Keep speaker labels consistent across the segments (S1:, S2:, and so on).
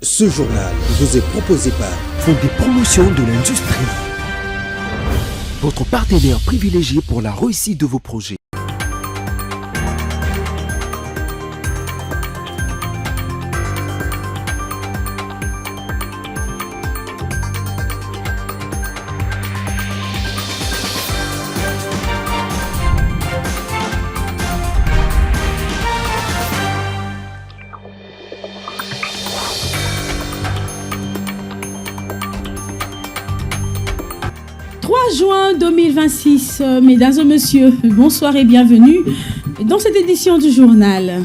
S1: Ce journal vous est proposé par
S2: Fonds des promotions de l'industrie, votre partenaire privilégié pour la réussite de vos projets.
S3: Juin 2026, mesdames et messieurs, bonsoir et bienvenue dans cette édition du journal.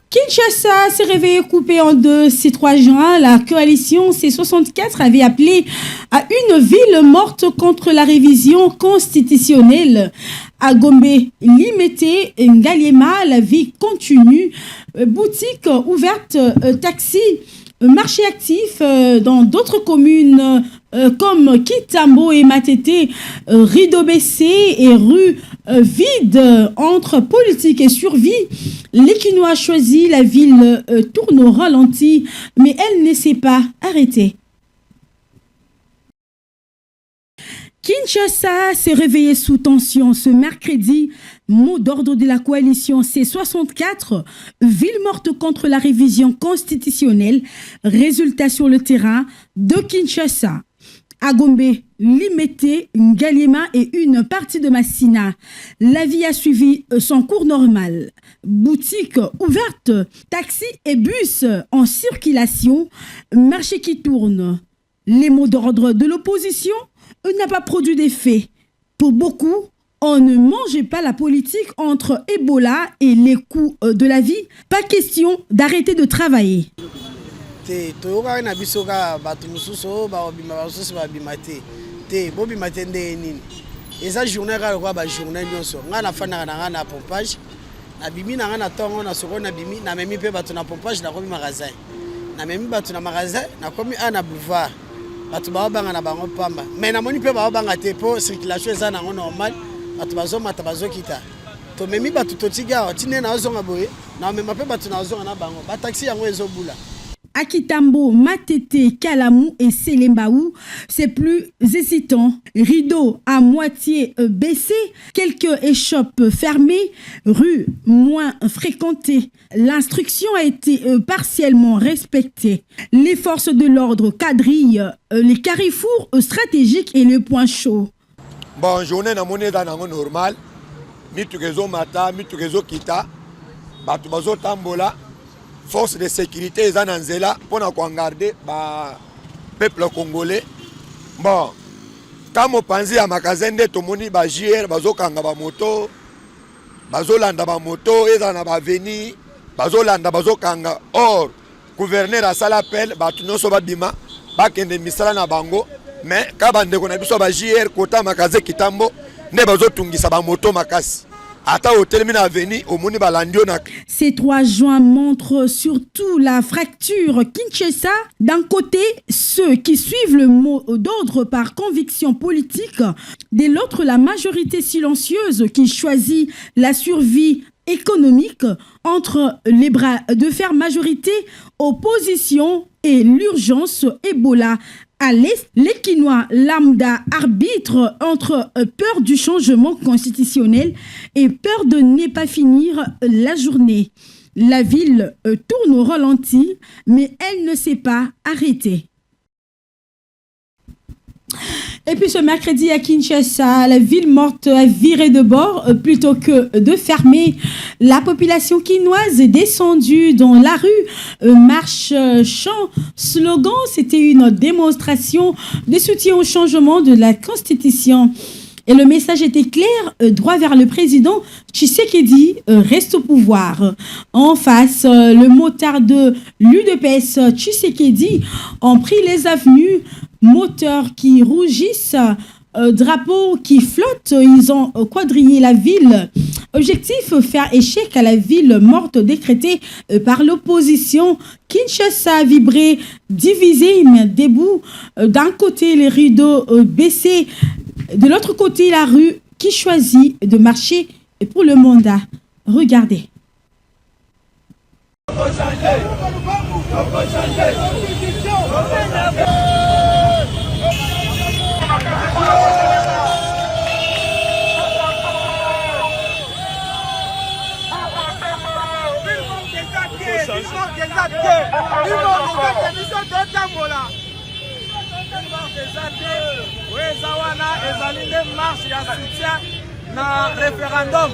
S3: Kinshasa s'est réveillé coupé en deux ce 3 juin. La coalition C64 avait appelé à une ville morte contre la révision constitutionnelle. À Gombe, Limete, Ngaliema, la vie continue. Boutique ouverte, taxi, marché actif dans d'autres communes comme Kitambo et Matete, rideau baissé et rue vide entre politique et survie. L'Équinois a choisi, la ville tourne au ralenti, mais elle ne s'est pas arrêtée. Kinshasa s'est réveillé sous tension ce mercredi. Mot d'ordre de la coalition C64, ville morte contre la révision constitutionnelle. Résultat sur le terrain de Kinshasa. À Gombe, Limete, Ngaliema et une partie de Massina. La vie a suivi son cours normal. Boutiques ouvertes, taxis et bus en circulation, marché qui tourne. Les mots d'ordre de l'opposition n'a pas produit d'effet. Pour beaucoup, on ne mangeait pas la politique entre Ebola et les coûts de la vie. Pas question d'arrêter de travailler.
S4: Batu banga na bango pamba mais na moni pe banga te po circulation eza na normal batu bazoma tabazo kita to memi batu totiga tine na zonga boye na mema pe batu na zonga na bango ba taxi yango ezobula.
S3: À Kitambo, Matete, Kalamou et Selembaou, c'est plus hésitant. Rideau à moitié baissé, quelques échoppes fermées, rue moins fréquentée. L'instruction a été partiellement respectée. Les forces de l'ordre quadrillent les carrefours stratégiques et le point chaud.
S5: Bon, journée na monnaie dans normal. Mitugezo mata, mitugezo kita. Batubazo tambola. Force de sécurité est en Anzela pour nous garder le peuple congolais. Bon, quand on pense à magasin de Tomoni, JR, Bazokanga moto, Bazolanda moto, et dans la veni, Bazolanda Bazokanga. Or, gouverneur a ça l'appel, Batuno Sobabima, Bakende Misala na Bango, mais quand on a vu JR, Kota Makaze Kitambo, ne Bazotungi Sabamoto Makasi.
S3: Ces 3 juin montrent surtout la fracture Kinshasa. D'un côté, ceux qui suivent le mot d'ordre par conviction politique. De l'autre, la majorité silencieuse qui choisit la survie économique. Entre les bras de fer majorité, opposition et l'urgence Ebola. À l'Est, l'Équinois lambda arbitre entre peur du changement constitutionnel et peur de ne pas finir la journée. La ville tourne au ralenti, mais elle ne s'est pas arrêtée. Et puis ce mercredi à Kinshasa, la ville morte a viré de bord plutôt que de fermer. La population quinoise est descendue dans la rue. Marche, chant, slogan, c'était une démonstration de soutien au changement de la Constitution. Et le message était clair, droit vers le président Tshisekedi, reste au pouvoir. En face, le motard de l'UDPS Tshisekedi ont pris les avenues, moteurs qui rougissent, drapeaux qui flottent, ils ont quadrillé la ville. Objectif, faire échec à la ville morte décrétée par l'opposition. Kinshasa a vibré, divisé, mais debout. D'un côté, les rideaux baissés. De l'autre côté, la rue qui choisit de marcher pour le mandat. Regardez.
S6: marche ya soutien na référendum.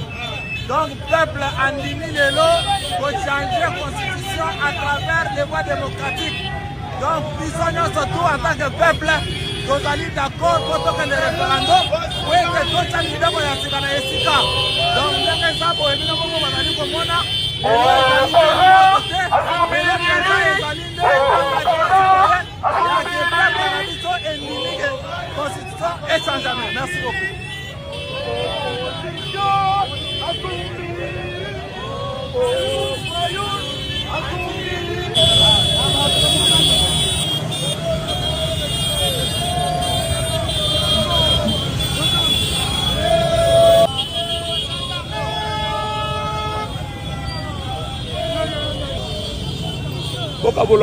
S6: Donc peuple andimi lelo pour changer la constitution à travers les voies démocratiques. Donc biso nyonso tout en tant que peuple tozali d'accord pour que le référendum pour que totali ndeko ya sika na esika. Donc ndenge ça boye bino bongo bazali komona merci beaucoup.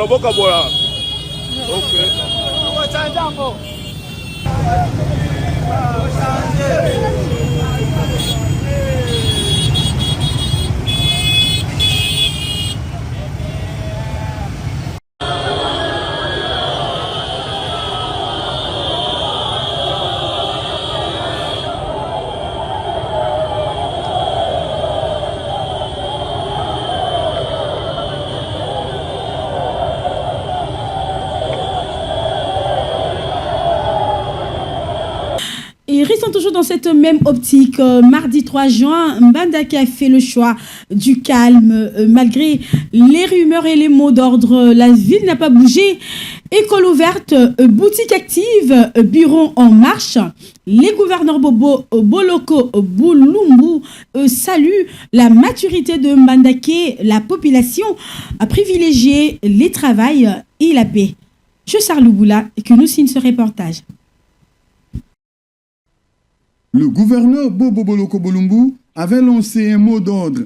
S7: Boca bola. Ok.
S3: Et restons toujours dans cette même optique. Mardi 3 juin, Mbandaka a fait le choix du calme. Malgré les rumeurs et les mots d'ordre, la ville n'a pas bougé. École ouverte, boutique active, bureau en marche. Les gouverneurs Bobo Boloko Boulumbu saluent la maturité de Mbandake. La population a privilégié les travail et la paix. Je Sarr Louboula et que nous signe ce reportage.
S8: Le gouverneur Bobo Boloko Boulumbu avait lancé un mot d'ordre,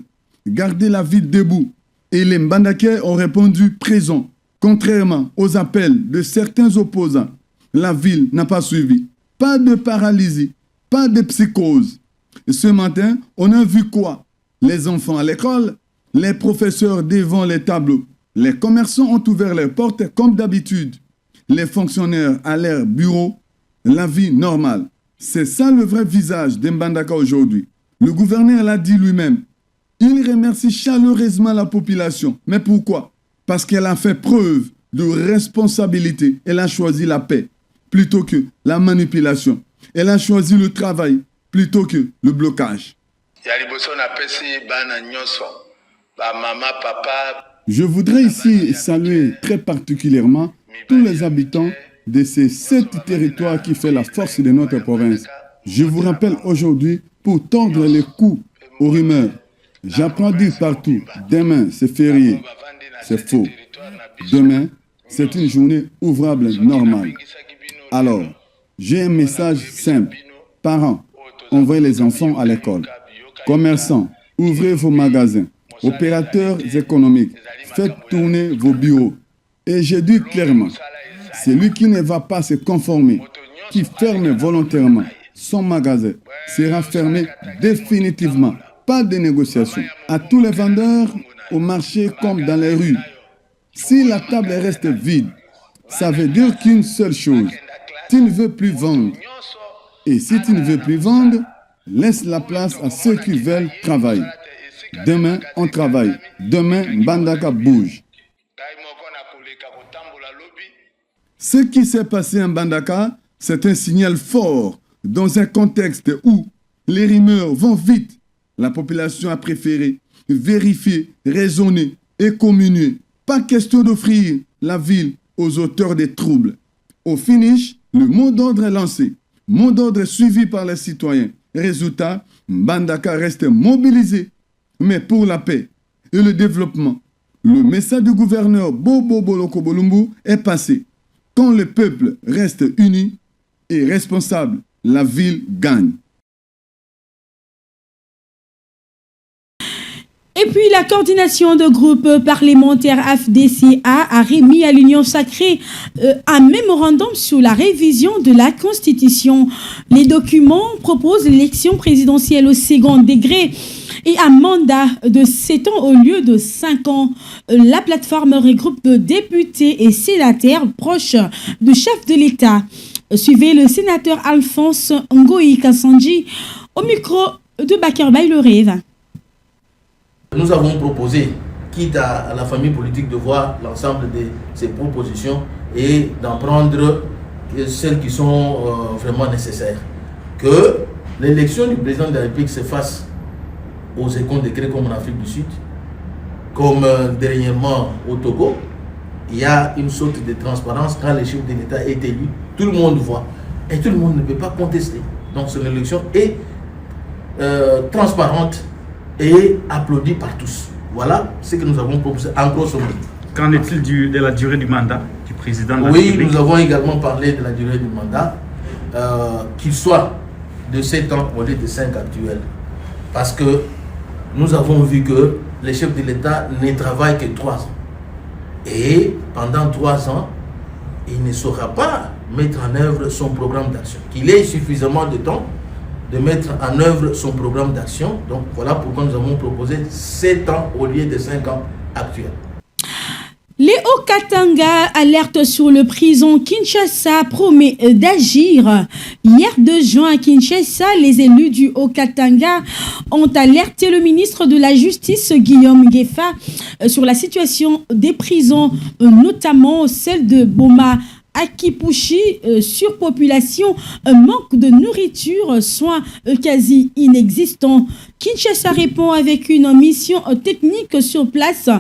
S8: garder la ville debout, et les Mbandakais ont répondu présent. Contrairement aux appels de certains opposants, la ville n'a pas suivi. Pas de paralysie, pas de psychose. Et ce matin, on a vu quoi? Les enfants à l'école, les professeurs devant les tableaux, les commerçants ont ouvert leurs portes comme d'habitude, les fonctionnaires à leur bureau, la vie normale. C'est ça le vrai visage d'Mbandaka aujourd'hui. Le gouverneur l'a dit lui-même. Il remercie chaleureusement la population. Mais pourquoi? Parce qu'elle a fait preuve de responsabilité. Elle a choisi la paix plutôt que la manipulation. Elle a choisi le travail plutôt que le blocage. Je voudrais ici saluer très particulièrement tous les habitants de ces 7 territoires qui font la force de notre province. Je vous rappelle aujourd'hui, pour tordre les coups aux rumeurs, j'apprends à dire partout, demain c'est férié. C'est faux. Demain, c'est une journée ouvrable normale. Alors, j'ai un message simple. Parents, envoyez les enfants à l'école. Commerçants, ouvrez vos magasins. Opérateurs économiques, faites tourner vos bureaux. Et je dis clairement, celui qui ne va pas se conformer, qui ferme volontairement son magasin, sera fermé définitivement. Pas de négociation. À tous les vendeurs, au marché comme dans les rues, si la table reste vide, ça veut dire qu'une seule chose, tu ne veux plus vendre. Et si tu ne veux plus vendre, laisse la place à ceux qui veulent travailler. Demain, on travaille. Demain, Mbandaka bouge. Ce qui s'est passé en Mbandaka, c'est un signal fort dans un contexte où les rumeurs vont vite. La population a préféré vérifier, raisonner et communier. Pas question d'offrir la ville aux auteurs des troubles. Au finish, le mot d'ordre est lancé. Mot d'ordre suivi par les citoyens. Résultat, Mbandaka reste mobilisé, mais pour la paix et le développement. Le message du gouverneur Bobo Boloko Boulumbu est passé. Quand le peuple reste uni et responsable, la ville gagne.
S3: Et puis, la coordination de groupe parlementaire AFDCA a remis à l'Union sacrée un mémorandum sur la révision de la Constitution. Les documents proposent l'élection présidentielle au second degré et un mandat de 7 ans au lieu de 5 ans. La plateforme regroupe de députés et sénateurs proches du chef de l'État. Suivez le sénateur Alphonse Ngoï Kassanji au micro de Bakar Bayloreva.
S9: Nous avons proposé, quitte à la famille politique, de voir l'ensemble de ces propositions et d'en prendre celles qui sont vraiment nécessaires. Que l'élection du président de la République se fasse aux seconds degrés comme en Afrique du Sud, comme dernièrement au Togo. Il y a une sorte de transparence quand le chef de l'État est élu. Tout le monde voit et tout le monde ne peut pas contester. Donc son élection est transparente et applaudi par tous. Voilà ce que nous avons proposé en grosso modo.
S10: Qu'en est-il de la durée du mandat du président de la République?
S9: Oui, nous avons également parlé de la durée du mandat, qu'il soit de 7 ans au lieu de 5 actuels. Parce que nous avons vu que le chef de l'État ne travaille que 3 ans. Et pendant 3 ans, il ne saura pas mettre en œuvre son programme d'action. Qu'il ait suffisamment de temps de mettre en œuvre son programme d'action. Donc voilà pourquoi nous avons proposé 7 ans au lieu de 5 ans actuels.
S3: Les Haut-Katanga alertent sur le prison. Kinshasa promet d'agir. Hier 2 juin à Kinshasa, les élus du Haut-Katanga ont alerté le ministre de la Justice, Guillaume Ngefa, sur la situation des prisons, notamment celle de Boma. Akipushi, surpopulation, manque de nourriture, soins quasi inexistants. Kinshasa répond avec une mission technique sur place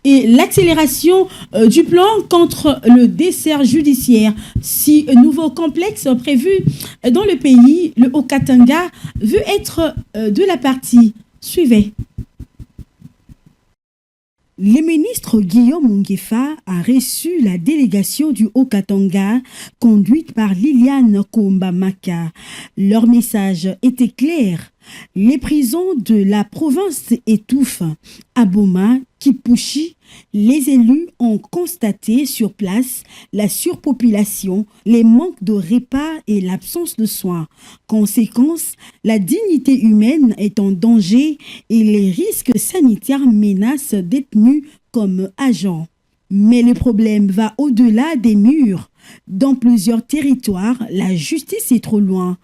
S3: et l'accélération du plan contre le dessert judiciaire. 6 nouveaux complexes prévus dans le pays. Le Haut-Katanga veut être de la partie. Suivez. Le ministre Guillaume Ngefa a reçu la délégation du Haut-Katanga conduite par Liliane Komba-Maka. Leur message était clair. Les prisons de la province étouffent. À Boma, Kipushi, les élus ont constaté sur place la surpopulation, les manques de repas et l'absence de soins. Conséquence, la dignité humaine est en danger et les risques sanitaires menacent détenus comme agents. Mais le problème va au-delà des murs. Dans plusieurs territoires, la justice est trop loin.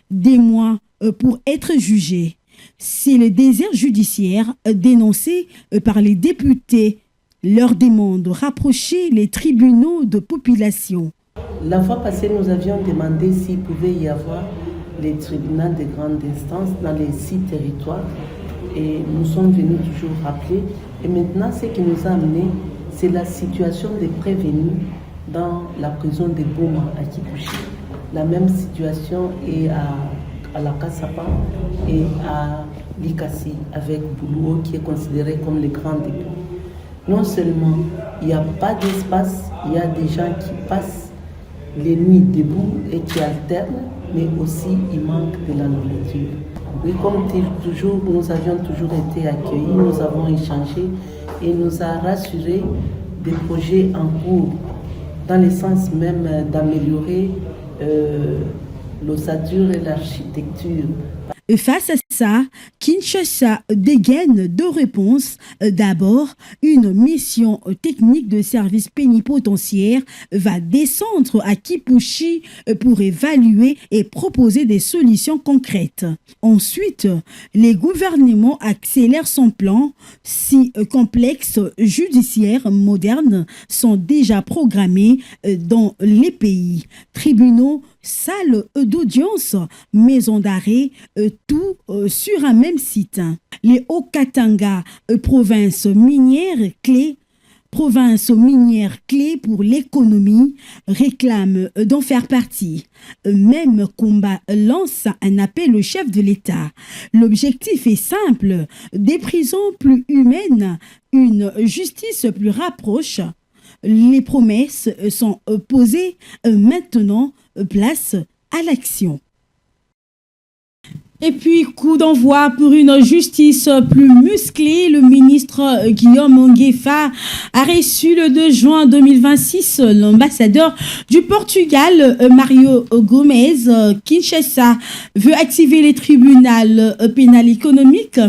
S3: Des mois pour être jugé. C'est le désert judiciaire dénoncé par les députés. Leur demande de rapprocher les tribunaux de population.
S11: La fois passée, nous avions demandé s'il pouvait y avoir les tribunaux de grande instance dans les 6 territoires. Et nous sommes venus toujours rappeler. Et maintenant, ce qui nous a amené, c'est la situation des prévenus dans la prison de Boma à Kipushi. La même situation est à la Kassapa et à Likasi avec Boulouo qui est considéré comme le grand début. Non seulement il n'y a pas d'espace, il y a des gens qui passent les nuits debout et qui alternent, mais aussi il manque de la nourriture. Et comme toujours, nous avions toujours été accueillis, nous avons échangé et nous a rassuré des projets en cours dans le sens même d'améliorer l'ossature et l'architecture.
S3: Face à ça, Kinshasa dégaine 2 réponses. D'abord, une mission technique de service pénitentiaire va descendre à Kipushi pour évaluer et proposer des solutions concrètes. Ensuite, les gouvernements accélèrent son plan. 6 complexes judiciaires modernes sont déjà programmés dans les pays. Tribunaux, salles d'audience, maisons d'arrêt, tout sur un même site. Les Haut-Katanga, province minière clé pour l'économie, réclament d'en faire partie. Même Komba lance un appel au chef de l'État. L'objectif est simple, des prisons plus humaines, une justice plus rapproche. Les promesses sont posées maintenant, place à l'action. Et puis, coup d'envoi pour une justice plus musclée. Le ministre Guillaume Nguefa a reçu le 2 juin 2026 l'ambassadeur du Portugal, Mario Gomes. Kinshasa veut activer les tribunaux pénals économiques,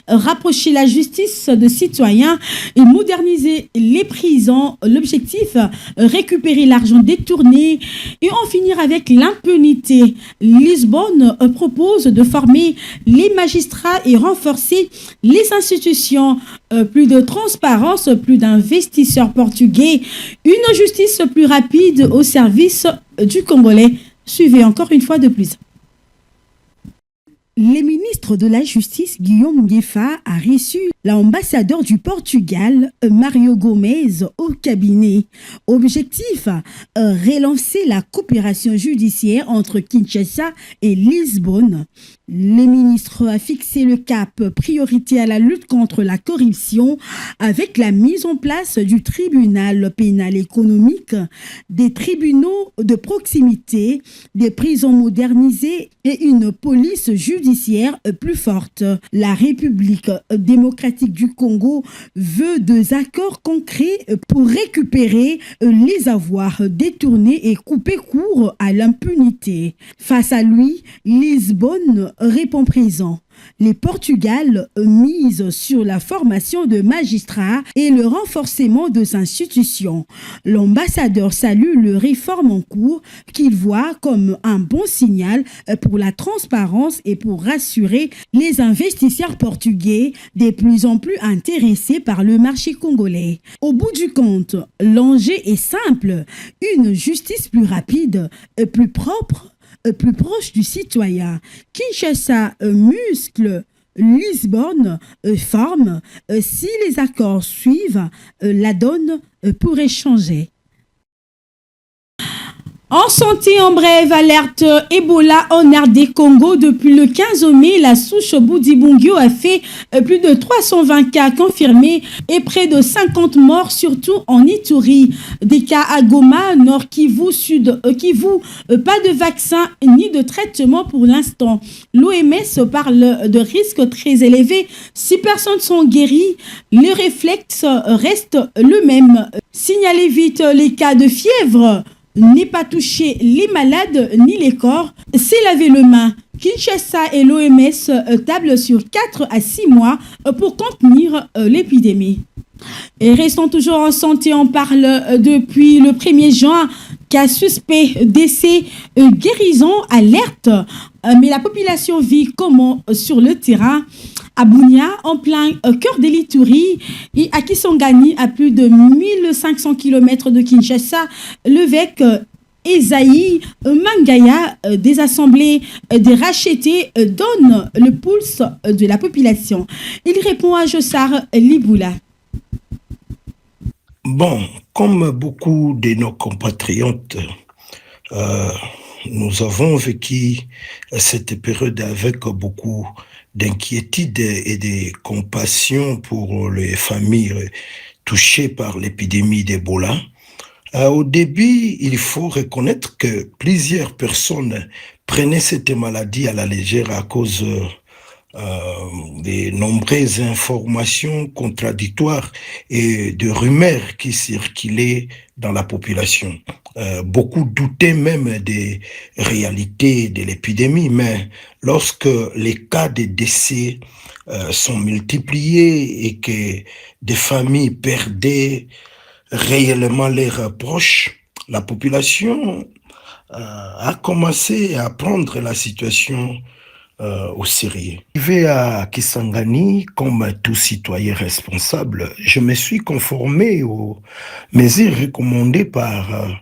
S3: rapprocher la justice de citoyens et moderniser les prisons. L'objectif, récupérer l'argent détourné et en finir avec l'impunité. Lisbonne propose de former les magistrats et renforcer les institutions. Plus de transparence, plus d'investisseurs portugais, une justice plus rapide au service du Congolais. Suivez encore une fois de plus. Le ministre de la Justice, Guillaume Nguefa, a reçu l'ambassadeur du Portugal, Mario Gomes, au cabinet. Objectif, relancer la coopération judiciaire entre Kinshasa et Lisbonne. Le ministre a fixé le cap priorité à la lutte contre la corruption avec la mise en place du tribunal pénal économique, des tribunaux de proximité, des prisons modernisées et une police judiciaire plus forte. La République démocratique du Congo veut des accords concrets pour récupérer les avoirs détournés et couper court à l'impunité. Face à lui, Lisbonne répond présent. Les Portugal misent sur la formation de magistrats et le renforcement des institutions. L'ambassadeur salue les réformes en cours qu'il voit comme un bon signal pour la transparence et pour rassurer les investisseurs portugais de plus en plus intéressés par le marché congolais. Au bout du compte, l'enjeu est simple, une justice plus rapide, plus propre, plus proche du citoyen. Kinshasa muscle, Lisbonne forme. Si les accords suivent, la donne pourrait changer. En santé, en bref, alerte Ebola en RD Congo. Depuis le 15 mai, la souche Boudibungyo a fait plus de 320 cas confirmés et près de 50 morts, surtout en Ituri. Des cas à Goma, Nord Kivu, Sud Kivu. Pas de vaccin ni de traitement pour l'instant. L'OMS parle de risques très élevés. 6 personnes sont guéries. Le réflexe reste le même. Signalez vite les cas de fièvre. N'est pas toucher les malades ni les corps, c'est laver le main. Kinshasa et l'OMS tablent sur 4 à 6 mois pour contenir l'épidémie. Et restons toujours en santé, on parle depuis le 1er juin, cas suspect, décès, guérison, alerte. Mais la population vit comment sur le terrain? À Bunia, en plein cœur de l'Ituri, et à Kisangani, à plus de 1500 km de Kinshasa, l'évêque Esaïe Mangaya des assemblées des rachetés donne le pulse de la population. Il répond à Jossar Liboula.
S12: Bon, comme beaucoup de nos compatriotes, nous avons vécu cette période avec beaucoup d'inquiétude et de compassion pour les familles touchées par l'épidémie d'Ebola. Au début, il faut reconnaître que plusieurs personnes prenaient cette maladie à la légère à cause des nombreuses informations contradictoires et de rumeurs qui circulaient dans la population. Beaucoup doutaient même des réalités de l'épidémie, mais lorsque les cas de décès sont multipliés et que des familles perdaient réellement leurs proches, la population a commencé à prendre la situation au sérieux. Arrivé à Kisangani, comme tout citoyen responsable, je me suis conformé aux mesures recommandées par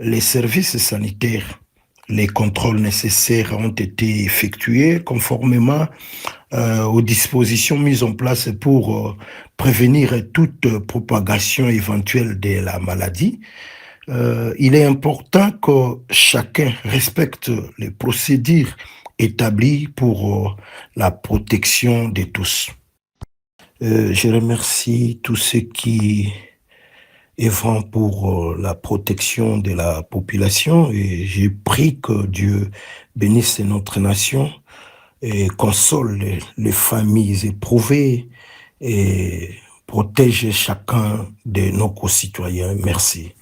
S12: les services sanitaires. Les contrôles nécessaires ont été effectués conformément aux dispositions mises en place pour prévenir toute propagation éventuelle de la maladie. Il est important que chacun respecte les procédures établies pour la protection de tous. Je remercie tous ceux qui œuvrent pour la protection de la population et j'ai pris que Dieu bénisse notre nation console les familles éprouvées et protège chacun de nos concitoyens. Merci.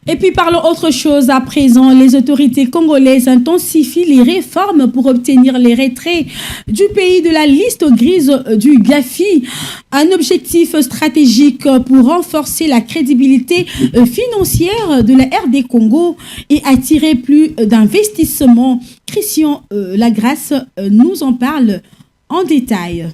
S3: Et puis parlons autre chose à présent. Les autorités congolaises intensifient les réformes pour obtenir les retraits du pays de la liste grise du GAFI. Un objectif stratégique pour renforcer la crédibilité financière de la RD Congo et attirer plus d'investissements. Christian Lagrasse nous en parle en détail.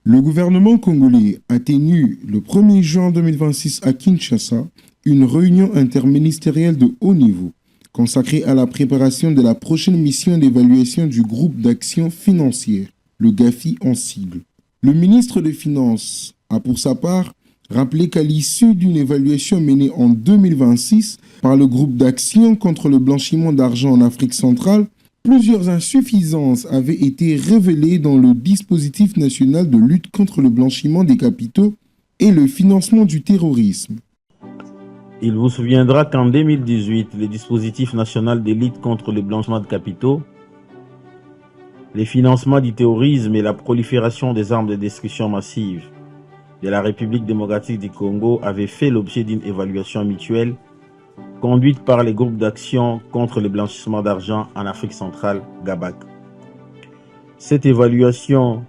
S13: Le gouvernement congolais a tenu le 1er juin 2026 à Kinshasa une réunion interministérielle de haut niveau consacrée à la préparation de la prochaine mission d'évaluation du groupe d'action financière, le GAFI en sigle. Le ministre des Finances a pour sa part rappelé qu'à l'issue d'une évaluation menée en 2026 par le groupe d'action contre le blanchiment d'argent en Afrique centrale, plusieurs insuffisances avaient été révélées dans le dispositif national de lutte contre le blanchiment des capitaux et le financement du terrorisme.
S14: Il vous souviendra qu'en 2018, le dispositif national de lutte contre le blanchiment de capitaux, les financements du terrorisme et la prolifération des armes de destruction massive de la République démocratique du Congo avaient fait l'objet d'une évaluation mutuelle conduite par les groupes d'action contre le blanchiment d'argent en Afrique centrale, GABAC. Cette évaluation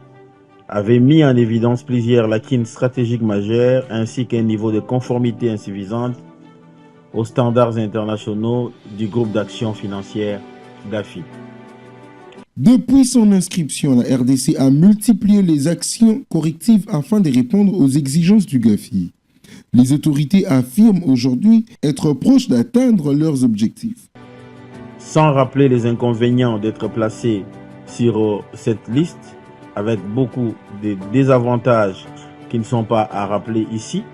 S14: avait mis en évidence plusieurs lacunes stratégiques majeures ainsi qu'un niveau de conformité insuffisante aux standards internationaux du groupe d'action financière GAFI.
S13: Depuis son inscription, la RDC a multiplié les actions correctives afin de répondre aux exigences du GAFI. Les autorités affirment aujourd'hui être proches d'atteindre leurs objectifs.
S14: Sans rappeler les inconvénients d'être placé sur cette liste, avec beaucoup de désavantages qui ne sont pas à rappeler ici,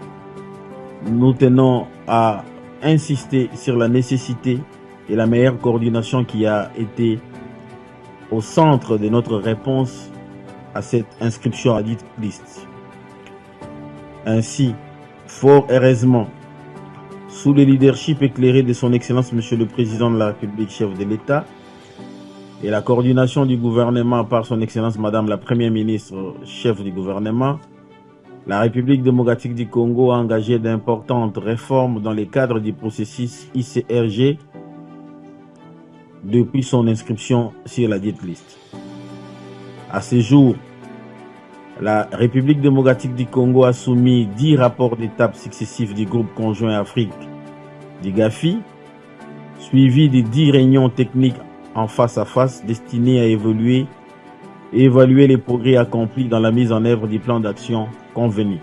S14: nous tenons à insister sur la nécessité et la meilleure coordination qui a été au centre de notre réponse à cette inscription à dite liste. Ainsi, fort heureusement, sous le leadership éclairé de son Excellence Monsieur le Président de la République, chef de l'État, et la coordination du gouvernement par son Excellence Madame la Première Ministre, chef du gouvernement, la République démocratique du Congo a engagé d'importantes réformes dans le cadre du processus ICRG depuis son inscription sur la dite liste. À ce jour, la République démocratique du Congo a soumis 10 rapports d'étape successifs du groupe conjoint Afrique du GAFI, suivis de 10 réunions techniques en face à face destinées à évaluer les progrès accomplis dans la mise en œuvre du plan d'action convenu.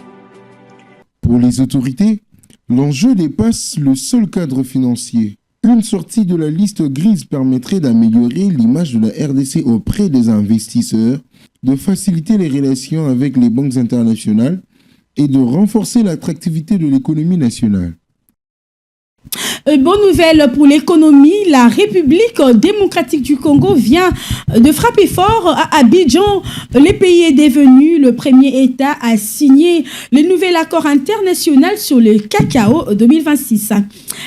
S13: Pour les autorités, l'enjeu dépasse le seul cadre financier. Une sortie de la liste grise permettrait d'améliorer l'image de la RDC auprès des investisseurs, de faciliter les relations avec les banques internationales et de renforcer l'attractivité de l'économie nationale.
S3: Bonne nouvelle pour l'économie, la République démocratique du Congo vient de frapper fort à Abidjan. Le pays est devenu le premier État à signer le nouvel accord international sur le cacao 2026.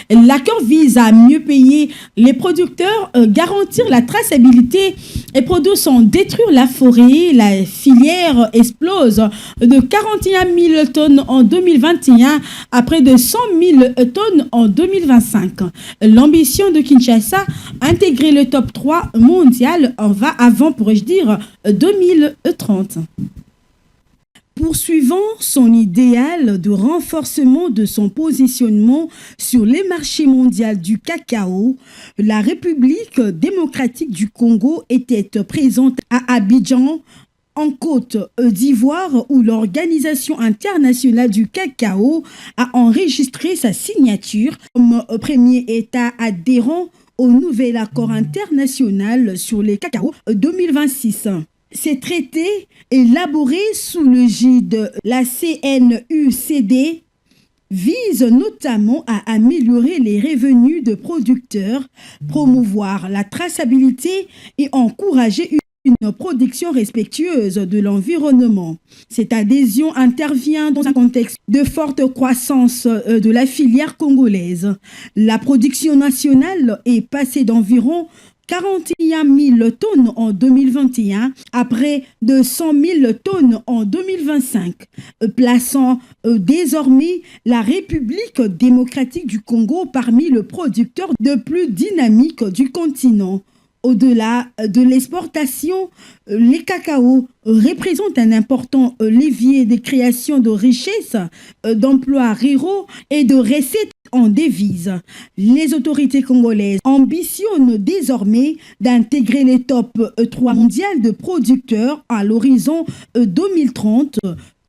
S3: L'accord vise à mieux payer les producteurs, garantir la traçabilité et produire sans détruire la forêt. La filière explose de 41 000 tonnes en 2021 à près de 100 000 tonnes en 2025. L'ambition de Kinshasa, intégrer le top 3 mondial avant, pourrais-je dire, 2030. Poursuivant son idéal de renforcement de son positionnement sur les marchés mondiaux du cacao, la République démocratique du Congo était présente à Abidjan, en Côte d'Ivoire, où l'Organisation internationale du cacao a enregistré sa signature comme premier État adhérent au nouvel accord international sur les cacao 2026. Ces traités, élaborés sous l'égide de la CNUCD, visent notamment à améliorer les revenus de producteurs, promouvoir la traçabilité et encourager une production respectueuse de l'environnement. Cette adhésion intervient dans un contexte de forte croissance de la filière congolaise. La production nationale est passée d'environ 41 000 tonnes en 2021 à près de 100 000 tonnes en 2025, plaçant désormais la République démocratique du Congo parmi les producteurs de plus dynamiques du continent. Au-delà de l'exportation, les cacao représentent un important levier de création de richesses, d'emplois ruraux et de recettes en devises. Les autorités congolaises ambitionnent désormais d'intégrer les top 3 mondiales de producteurs à l'horizon 2030,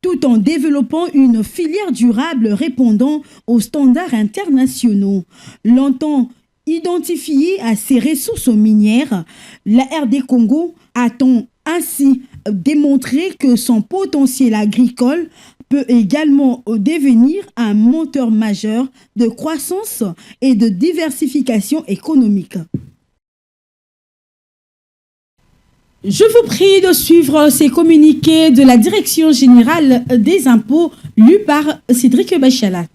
S3: tout en développant une filière durable répondant aux standards internationaux. Longtemps identifiée à ses ressources minières, la RD Congo attend ainsi démontrer que son potentiel agricole peut également devenir un moteur majeur de croissance et de diversification économique. Je vous prie de suivre ces communiqués de la Direction générale des impôts lus par Cédric Bachalat.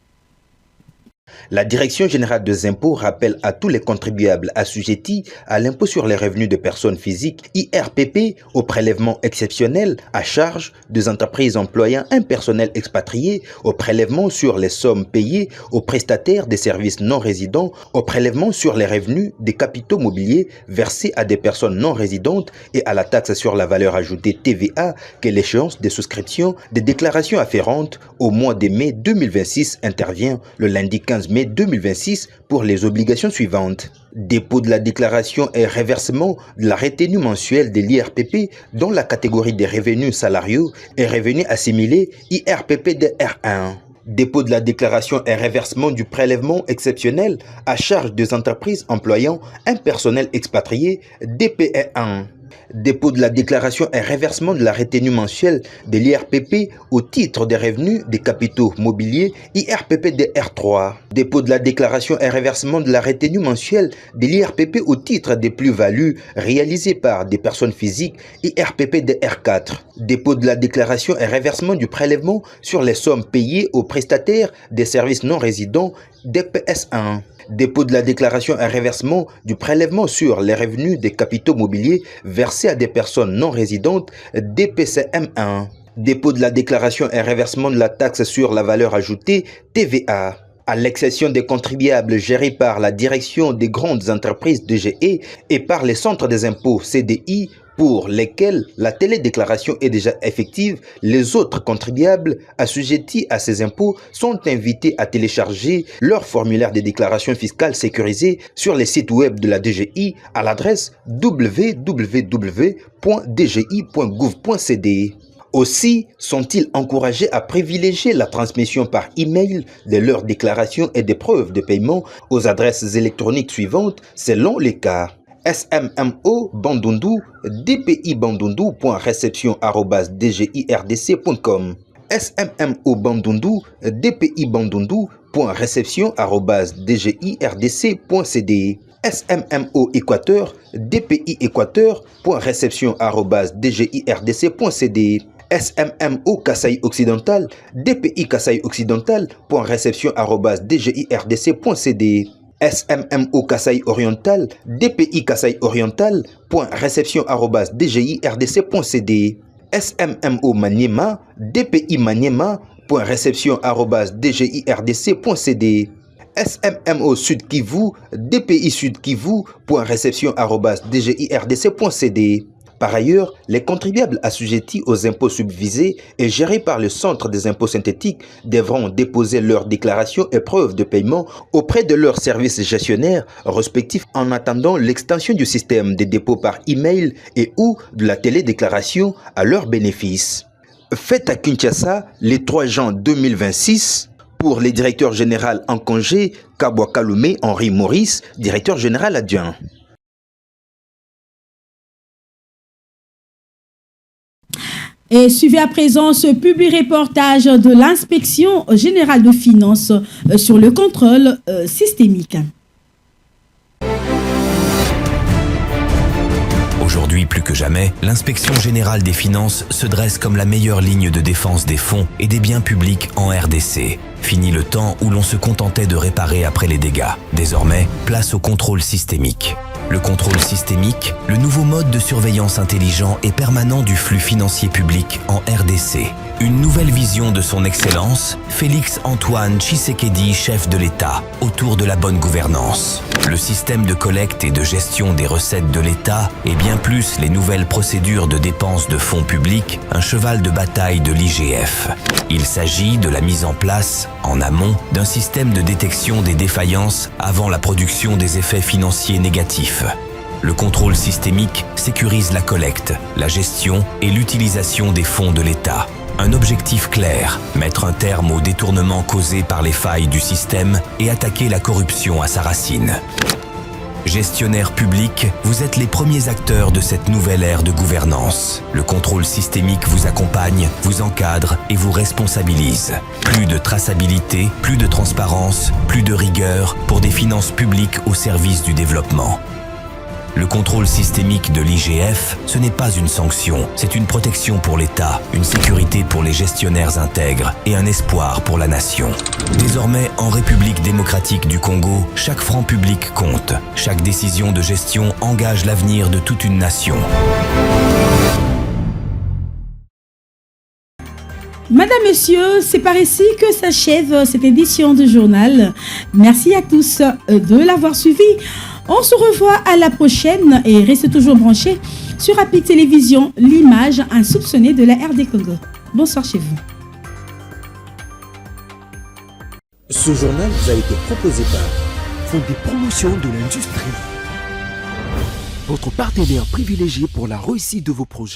S15: La Direction générale des impôts rappelle à tous les contribuables assujettis à l'impôt sur les revenus de personnes physiques, IRPP, au prélèvement exceptionnel à charge des entreprises employant un personnel expatrié, au prélèvement sur les sommes payées aux prestataires des services non résidents, au prélèvement sur les revenus des capitaux mobiliers versés à des personnes non résidentes et à la taxe sur la valeur ajoutée TVA que l'échéance des souscriptions des déclarations afférentes au mois de mai 2026 intervient le lundi 15 mai 2026 pour les obligations suivantes. Dépôt de la déclaration et reversement de la retenue mensuelle de l'IRPP dans la catégorie des revenus salariaux et revenus assimilés IRPP de R1. Dépôt de la déclaration et reversement du prélèvement exceptionnel à charge des entreprises employant un personnel expatrié DPE1. Dépôt de la déclaration et reversement de la retenue mensuelle de l'IRPP au titre des revenus des capitaux mobiliers IRPP de R3. Dépôt de la déclaration et reversement de la retenue mensuelle de l'IRPP au titre des plus-values réalisées par des personnes physiques IRPP de R4. Dépôt de la déclaration et reversement du prélèvement sur les sommes payées aux prestataires des services non résidents DPS1. Dépôt de la déclaration et reversement du prélèvement sur les revenus des capitaux mobiliers versés à des personnes non résidentes DPCM1. Dépôt de la déclaration et reversement de la taxe sur la valeur ajoutée TVA. À l'exception des contribuables gérés par la direction des grandes entreprises DGE et par les centres des impôts CDI, pour lesquels la télédéclaration est déjà effective, les autres contribuables assujettis à ces impôts sont invités à télécharger leur formulaire de déclaration fiscale sécurisé sur les sites web de la DGI à l'adresse www.dgi.gouv.cd. Aussi sont-ils encouragés à privilégier la transmission par email de leurs déclarations et des preuves de paiement aux adresses électroniques suivantes selon les cas. SMMO Bandundu dpibandundu.reception@dgirdc.com SMMO Bandundu dpibandundu.reception@dgirdc.cd SMMO Équateur dpiéquateur.reception@dgirdc.cd SMMO Kasaï Occidental DPI Kasaï Occidental.reception@dgirdc.cd SMMO Kasaï Oriental DPI Kasaï Oriental.reception@dgirdc.cd SMMO Maniema DPI Maniema.reception@dgirdc.cd SMMO Sud Kivu DPI Sud Kivu.reception@dgirdc.cd. Par ailleurs, les contribuables assujettis aux impôts subvisés et gérés par le Centre des impôts synthétiques devront déposer leurs déclarations et preuves de paiement auprès de leurs services gestionnaires respectifs en attendant l'extension du système de dépôt par email et ou de la télédéclaration à leur bénéfice. Faites à Kinshasa le 3 juin 2026 pour les directeurs généraux en congé, Kabwa Kalume Henri Maurice, directeur général adjoint.
S3: Et suivez à présent ce publi-reportage de l'Inspection générale de finances sur le contrôle systémique.
S16: Aujourd'hui, plus que jamais, l'Inspection générale des finances se dresse comme la meilleure ligne de défense des fonds et des biens publics en RDC. Fini le temps où l'on se contentait de réparer après les dégâts. Désormais, place au contrôle systémique. Le contrôle systémique, le nouveau mode de surveillance intelligent et permanent du flux financier public en RDC. Une nouvelle vision de son Excellence, Félix Antoine Tshisekedi, chef de l'État, autour de la bonne gouvernance. Le système de collecte et de gestion des recettes de l'État et bien plus les nouvelles procédures de dépenses de fonds publics, un cheval de bataille de l'IGF. Il s'agit de la mise en place, en amont, d'un système de détection des défaillances avant la production des effets financiers négatifs. Le contrôle systémique sécurise la collecte, la gestion et l'utilisation des fonds de l'État. Un objectif clair, mettre un terme au détournement causé par les failles du système et attaquer la corruption à sa racine. Gestionnaires publics, vous êtes les premiers acteurs de cette nouvelle ère de gouvernance. Le contrôle systémique vous accompagne, vous encadre et vous responsabilise. Plus de traçabilité, plus de transparence, plus de rigueur pour des finances publiques au service du développement. Le contrôle systémique de l'IGF, ce n'est pas une sanction, c'est une protection pour l'État, une sécurité pour les gestionnaires intègres et un espoir pour la nation. Désormais, en République démocratique du Congo, chaque franc public compte. Chaque décision de gestion engage l'avenir de toute une nation.
S3: Madame, Monsieur, c'est par ici que s'achève cette édition du journal. Merci à tous de l'avoir suivi. On se revoit à la prochaine et restez toujours branchés sur Rapid Télévision, l'image insoupçonnée de la RD Congo. Bonsoir chez vous.
S1: Ce journal vous a été proposé par
S2: Fonds des promotions de l'industrie. Votre partenaire privilégié pour la réussite de vos projets.